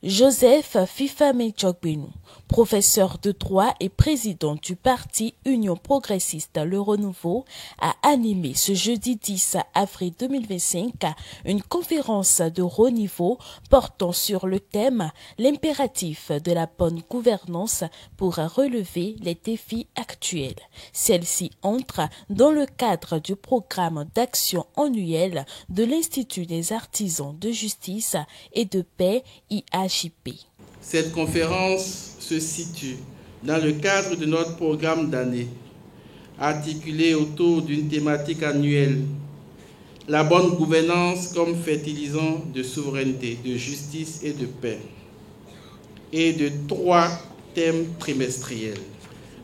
Joseph Fifame Djogbenu, professeur de droit et président du parti Union progressiste Le Renouveau, a animé ce jeudi 10 avril 2025 une conférence de haut niveau portant sur le thème « L'impératif de la bonne gouvernance pour relever les défis actuels ». Celle-ci entre dans le cadre du programme d'action annuel de l'Institut des artisans de justice et de paix IHJP. Cette conférence se situe dans le cadre de notre programme d'année, articulé autour d'une thématique annuelle, la bonne gouvernance comme fertilisant de souveraineté, de justice et de paix, et de 3 thèmes trimestriels.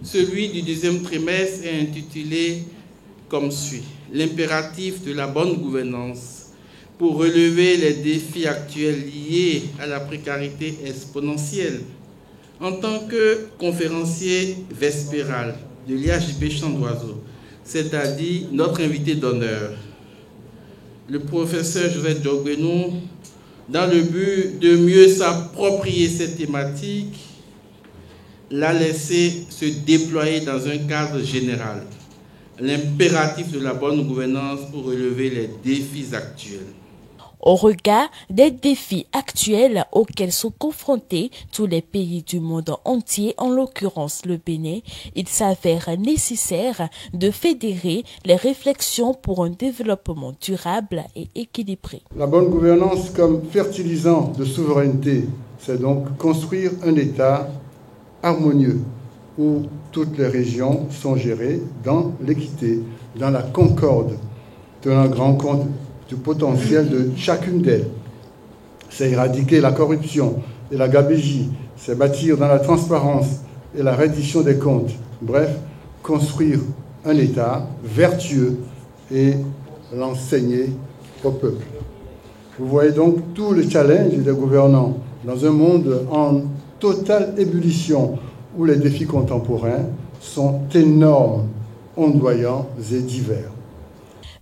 Celui du deuxième trimestre est intitulé comme suit: l'impératif de la bonne gouvernance pour relever les défis actuels liés à la précarité exponentielle. En tant que conférencier vespéral de l'IHJP Champ d'Oiseaux, c'est-à-dire notre invité d'honneur, le professeur Joseph Djogbenu, dans le but de mieux s'approprier cette thématique, l'a laissé se déployer dans un cadre général, l'impératif de la bonne gouvernance pour relever les défis actuels. Au regard des défis actuels auxquels sont confrontés tous les pays du monde entier, en l'occurrence le Bénin, il s'avère nécessaire de fédérer les réflexions pour un développement durable et équilibré. La bonne gouvernance comme fertilisant de souveraineté, c'est donc construire un État harmonieux où toutes les régions sont gérées dans l'équité, dans la concorde, tenant grand compte du potentiel de chacune d'elles. C'est éradiquer la corruption et la gabegie, c'est bâtir dans la transparence et la reddition des comptes. Bref, construire un État vertueux et l'enseigner au peuple. Vous voyez donc tout le challenge des gouvernants dans un monde en totale ébullition où les défis contemporains sont énormes, ondoyants et divers.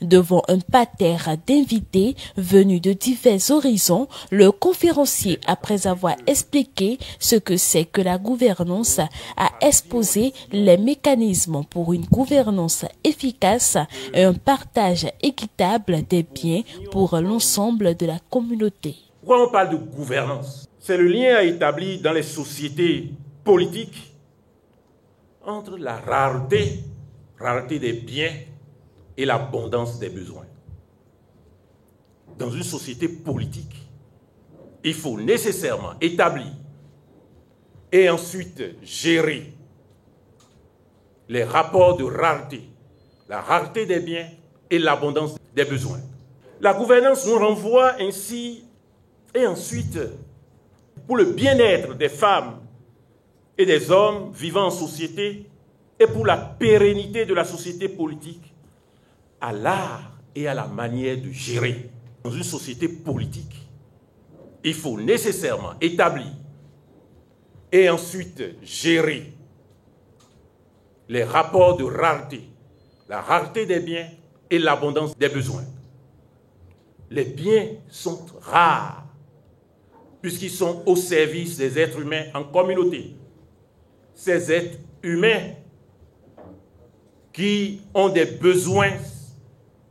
Devant un parterre d'invités venus de divers horizons, le conférencier, après avoir expliqué ce que c'est que la gouvernance, a exposé les mécanismes pour une gouvernance efficace et un partage équitable des biens pour l'ensemble de la communauté. Quand on parle de gouvernance, c'est le lien à établir dans les sociétés politiques entre la rareté des biens et l'abondance des besoins. Dans une société politique, il faut nécessairement établir et ensuite gérer les rapports de rareté, la rareté des biens et l'abondance des besoins. La gouvernance nous renvoie ainsi et ensuite, pour le bien-être des femmes et des hommes vivant en société et pour la pérennité de la société politique, à l'art et à la manière de gérer. Dans une société politique, il faut nécessairement établir et ensuite gérer les rapports de rareté, la rareté des biens et l'abondance des besoins. Les biens sont rares puisqu'ils sont au service des êtres humains en communauté. Ces êtres humains qui ont des besoins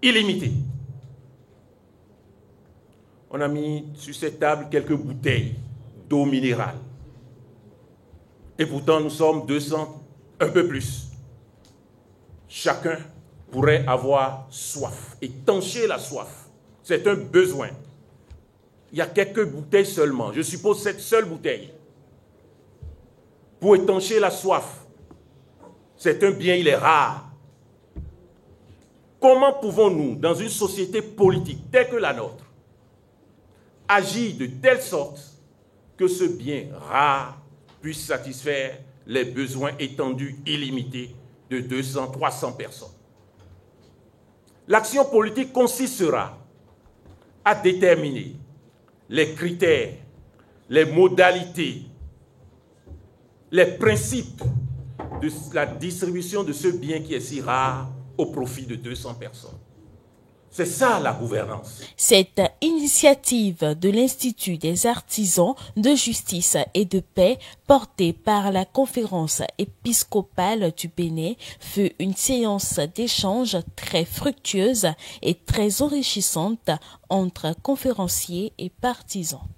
illimité. On a mis sur cette table quelques bouteilles d'eau minérale. Et pourtant, nous sommes 200, un peu plus. Chacun pourrait avoir soif, étancher la soif. C'est un besoin. Il y a quelques bouteilles seulement. Je suppose cette seule bouteille. Pour étancher la soif, c'est un bien, il est rare. Comment pouvons-nous, dans une société politique telle que la nôtre, agir de telle sorte que ce bien rare puisse satisfaire les besoins étendus illimités de 200, 300 personnes? L'action politique consistera à déterminer les critères, les modalités, les principes de la distribution de ce bien qui est si rare au profit de 200 personnes. C'est ça la gouvernance. Cette initiative de l'Institut des artisans de justice et de paix, portée par la conférence épiscopale du Bénin, fut une séance d'échange très fructueuse et très enrichissante entre conférenciers et partisans.